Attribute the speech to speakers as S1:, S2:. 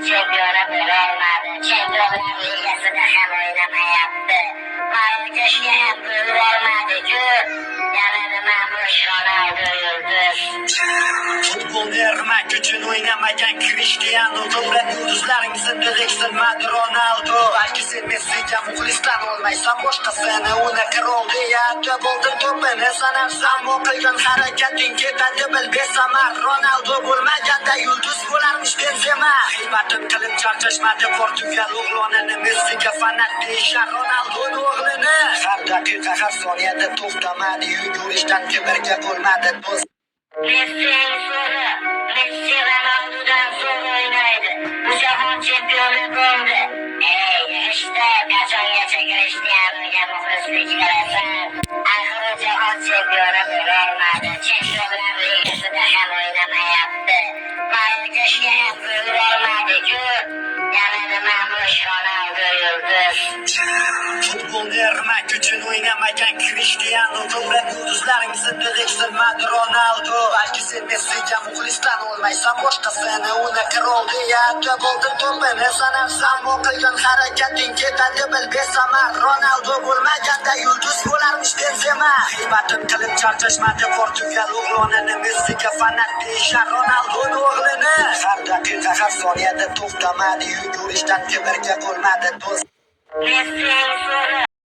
S1: chempioni bo'lolmadi. Chempionlar ligasida ham o'ynamayapti. Marokashga ham qo'yib olmadi-ku. Yana nima bu Ronaldo yulduz?
S2: Futbolni ermak uchun o'ynamagan Cristiano ko'plab yulduzlaring zindi eksilmadi Ronaldo. Balki sen Messiga muxlisdan olmaysan, boshqasini unaqa rol deyapti. Bo'ldim to'pini sanarsan, o'qilgan harakating ketadi bil besamar. Ronaldo bo'lmaganda yulduz bo'larmish Benzema. G'iybatin qilib charchashmadi Portugal o'g'lonini, Messiga fanat deyishar Ronaldoning o'g'lini. Har daqiqa har soniyada to'xtamadi, yugurishdan kibrga bo'lmadi do'st.
S1: Messi Ronaldo'dan zo'r o'ynaydi. Bu jahon chempioni bo'ldi. Işte qachongacha Cristianoga muxlislik qilasan? Axir u jahon chempioni bo'lolmadi. Chempionlar ligasida ham o'ynamayapti. Marokashga ham qo'yib olmadi-ku. Yana nima bu Ronaldo yulduz?
S2: Futbolni ermak uchun o'ynamagan Cristiano ko'plab yulduzlaring zindi eksilmadi Ronaldo. Balki sen Messiga muxlisdan olmaysan, boshqasini unaqa rol deyapti. Bo'ldim to'pini sanarsan, o'qilgan harakating ketadi bil besamar. Ronaldo bo'lmaganda yulduz bo'larmish Benzema. G'iybatin qilib charchashmadi Portugal o'g'lonini, Messiga fanat deyishar Ronaldoning o'g'lini. Har daqiqa har soniyada to'xtamadi, yugurishdan kibrga bo'lmadi do'st.
S1: Messi